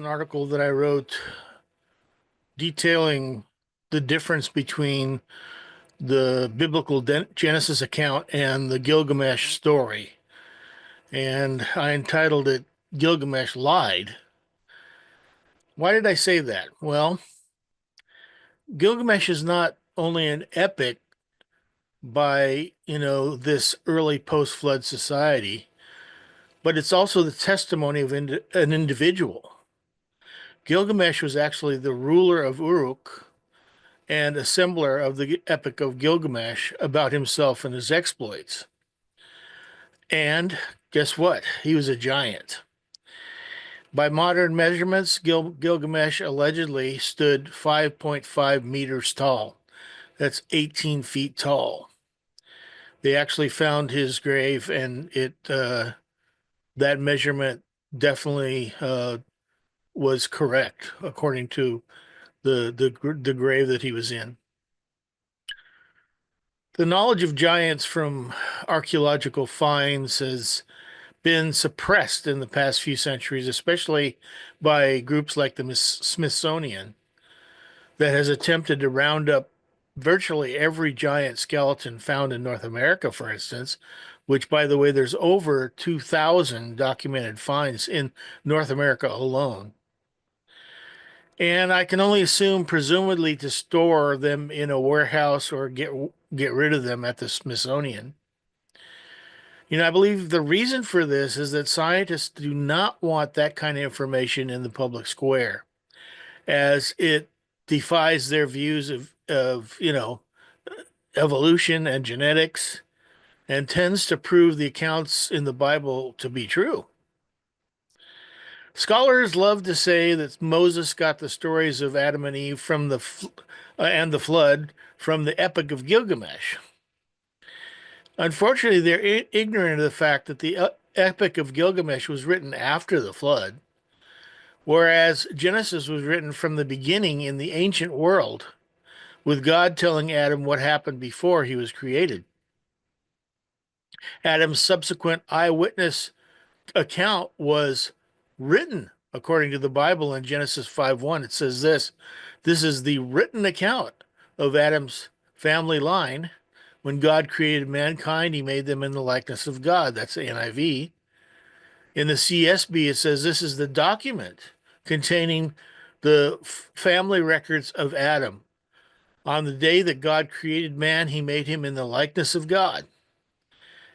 article that I wrote detailing the difference between the biblical Genesis account and the Gilgamesh story. And I entitled it Gilgamesh Lied. Why did I say that? Well, Gilgamesh is not only an epic by, this early post-flood society, but it's also the testimony of an individual. Gilgamesh was actually the ruler of Uruk and assembler of the Epic of Gilgamesh about himself and his exploits. And guess what? He was a giant. By modern measurements, Gilgamesh allegedly stood 5.5 meters tall. That's 18 feet tall. They actually found his grave, and that measurement definitely was correct according to the grave that he was in. The knowledge of giants from archaeological finds has been suppressed in the past few centuries, especially by groups like the Smithsonian, that has attempted to round up virtually every giant skeleton found in North America, for instance, which, by the way, there's over 2,000 documented finds in North America alone. And I can only assume, presumably, to store them in a warehouse or get rid of them at the Smithsonian. I believe the reason for this is that scientists do not want that kind of information in the public square, as it defies their views of evolution and genetics, and tends to prove the accounts in the Bible to be true. Scholars love to say that Moses got the stories of Adam and Eve and the flood from the Epic of Gilgamesh. Unfortunately, they're ignorant of the fact that the Epic of Gilgamesh was written after the flood, whereas Genesis was written from the beginning in the ancient world, with God telling Adam what happened before he was created. Adam's subsequent eyewitness account was written according to the Bible in Genesis 5:1. It says this is the written account of Adam's family line. When God created mankind, he made them in the likeness of God. That's the NIV. In the CSB, it says this is the document containing the family records of Adam. On the day that God created man, he made him in the likeness of God.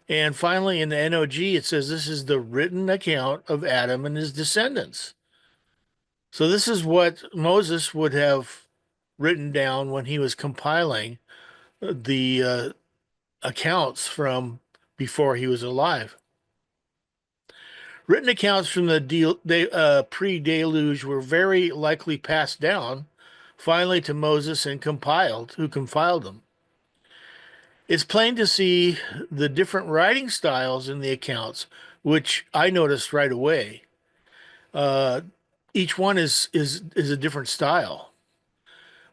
And finally, in the NOG, it says this is the written account of Adam and his descendants. So this is what Moses would have written down when he was compiling the accounts from before he was alive. Written accounts from the pre-deluge were very likely passed down finally to Moses and who compiled them. It's plain to see the different writing styles in the accounts, which I noticed right away. Each one is a different style,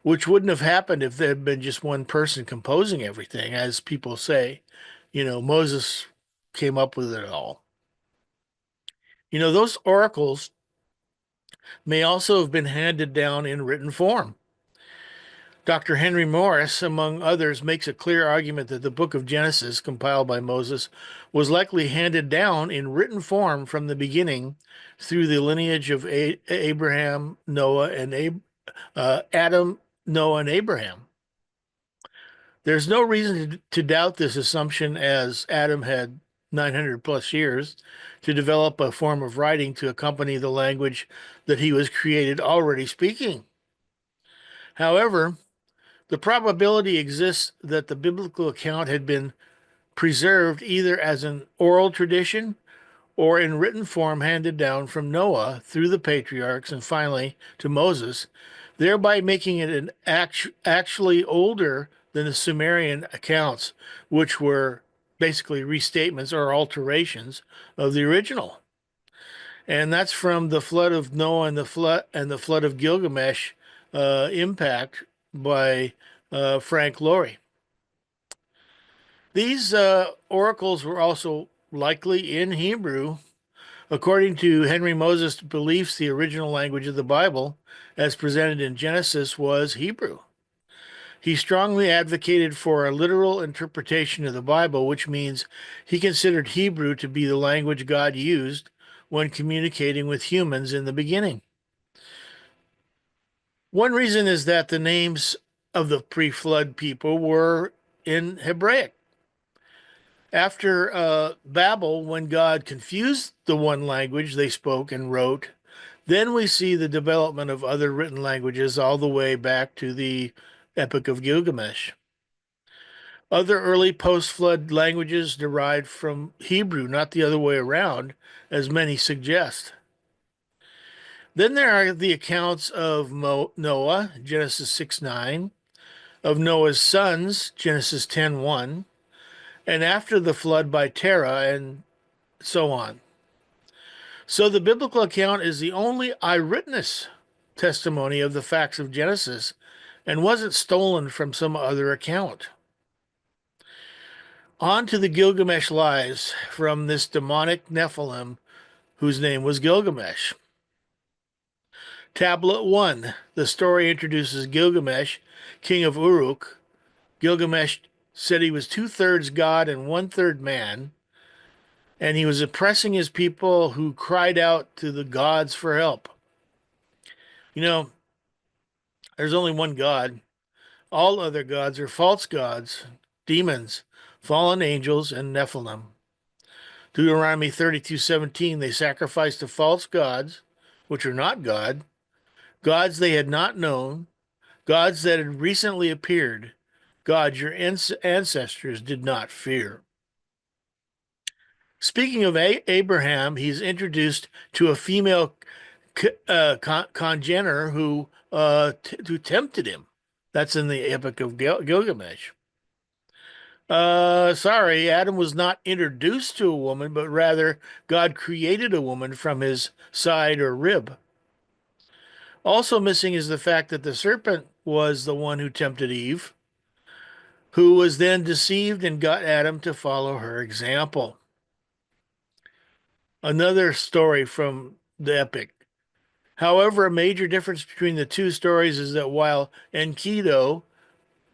which wouldn't have happened if there had been just one person composing everything, as people say. Moses came up with it all. Those oracles may also have been handed down in written form. Dr. Henry Morris, among others, makes a clear argument that the book of Genesis, compiled by Moses, was likely handed down in written form from the beginning through the lineage of Abraham, Noah, and Adam, Noah, and Abraham. There's no reason to doubt this assumption, as Adam had 900 plus years to develop a form of writing to accompany the language that he was created already speaking. However, the probability exists that the biblical account had been preserved either as an oral tradition or in written form handed down from Noah through the patriarchs and finally to Moses, thereby making it actually older than the Sumerian accounts, which were basically restatements or alterations of the original. And that's from the flood of Noah and the flood of Gilgamesh impact by Frank Laurie. These oracles were also likely in Hebrew, According to Henry Moses' beliefs, the original language of the Bible, as presented in Genesis, was Hebrew. He strongly advocated for a literal interpretation of the Bible, which means he considered Hebrew to be the language God used when communicating with humans in the beginning. One reason is that the names of the pre-flood people were in Hebraic. After Babel, when God confused the one language they spoke and wrote, then we see the development of other written languages all the way back to the Epic of Gilgamesh. Other early post-flood languages derived from Hebrew, not the other way around, as many suggest. Then there are the accounts of Noah, Genesis 6:9, of Noah's sons, Genesis 10:1, and after the flood by Terah, and so on. So the biblical account is the only eyewitness testimony of the facts of Genesis and wasn't stolen from some other account. On to the Gilgamesh lies from this demonic Nephilim whose name was Gilgamesh. Tablet 1. The story introduces Gilgamesh, king of Uruk. Gilgamesh said he was two-thirds God and one-third man, and he was oppressing his people who cried out to the gods for help. You know, there's only one God. All other gods are false gods, demons, fallen angels, and Nephilim. Deuteronomy 32:17, they sacrificed to false gods, which are not God, gods they had not known, gods that had recently appeared, gods your ancestors did not fear. Speaking of Abraham, he's introduced to a female congener who tempted him. That's in the Epic of Gilgamesh. Sorry, Adam was not introduced to a woman, but rather God created a woman from his side or rib. Also missing is the fact that the serpent was the one who tempted Eve, who was then deceived and got Adam to follow her example. Another story from the epic. However, a major difference between the two stories is that while Enkidu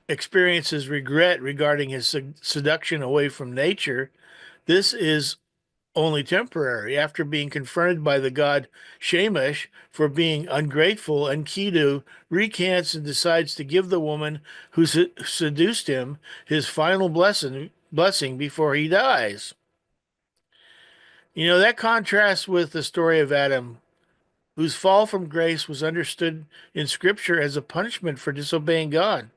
experiences regret regarding his seduction away from nature, this is only temporary. After being confronted by the god Shamash for being ungrateful, Enkidu recants and decides to give the woman who seduced him his final blessing before he dies. You know, that contrasts with the story of Adam, whose fall from grace was understood in Scripture as a punishment for disobeying God,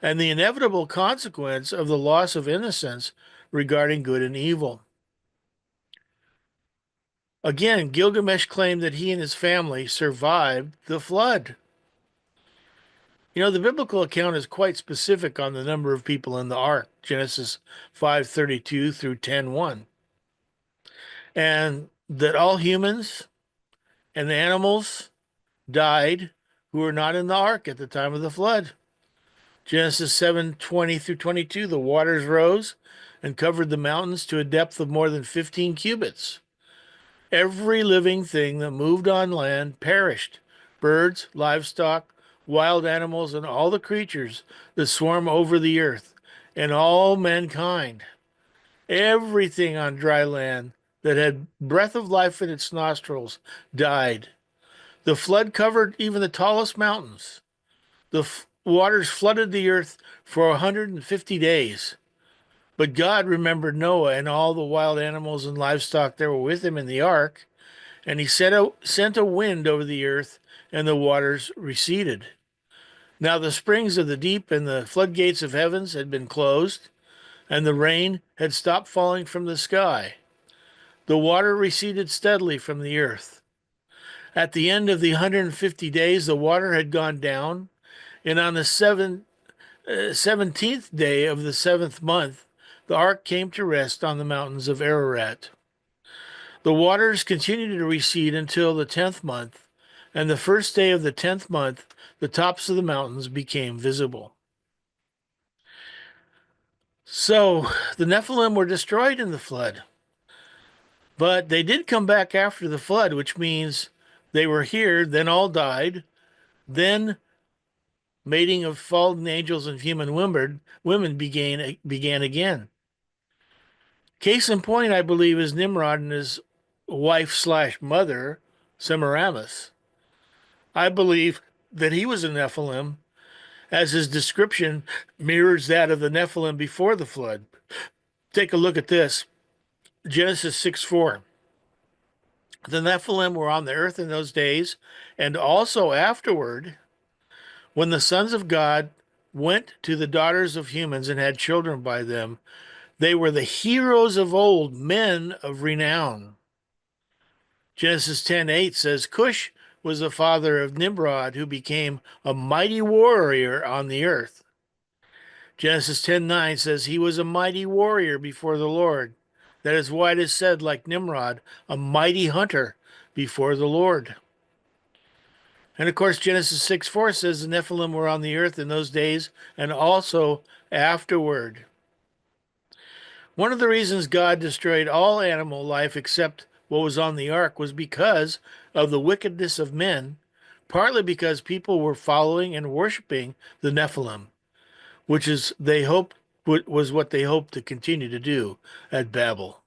and the inevitable consequence of the loss of innocence regarding good and evil. Again, Gilgamesh claimed that he and his family survived the flood. You know, the biblical account is quite specific on the number of people in the ark, Genesis 5:32 through 10:1, and that all humans and the animals died who were not in the ark at the time of the flood. Genesis 7:20 through 22, the waters rose and covered the mountains to a depth of more than 15 cubits. Every living thing that moved on land perished, birds, livestock, wild animals, and all the creatures that swarm over the earth, and all mankind. Everything on dry land that had breath of life in its nostrils died. The flood covered even the tallest mountains. The waters flooded the earth for 150 days. But God remembered Noah and all the wild animals and livestock that were with him in the ark, and he sent a wind over the earth, and the waters receded. Now the springs of the deep and the floodgates of heavens had been closed, and the rain had stopped falling from the sky. The water receded steadily from the earth. At the end of the 150 days, the water had gone down, and on the 17th day of the 7th month, the ark came to rest on the mountains of Ararat. The waters continued to recede until the 10th month, and the first day of the 10th month, the tops of the mountains became visible. So the Nephilim were destroyed in the flood. But they did come back after the flood, which means they were here, then all died, then mating of fallen angels and human women began again. Case in point, I believe, is Nimrod and his wife slash mother, Semiramis. I believe that he was a Nephilim, as his description mirrors that of the Nephilim before the flood. Take a look at this. Genesis 6:4. The Nephilim were on the earth in those days, and also afterward, when the sons of God went to the daughters of humans and had children by them. They were the heroes of old, men of renown. Genesis 10:8 says, Cush was the father of Nimrod, who became a mighty warrior on the earth. Genesis 10:9 says, he was a mighty warrior before the Lord. That is why it is said, like Nimrod, a mighty hunter before the Lord. And of course, Genesis 6:4 says the Nephilim were on the earth in those days and also afterward. One of the reasons God destroyed all animal life except what was on the ark was because of the wickedness of men, partly because people were following and worshiping the Nephilim, which is they hoped was what they hoped to continue to do at Babel.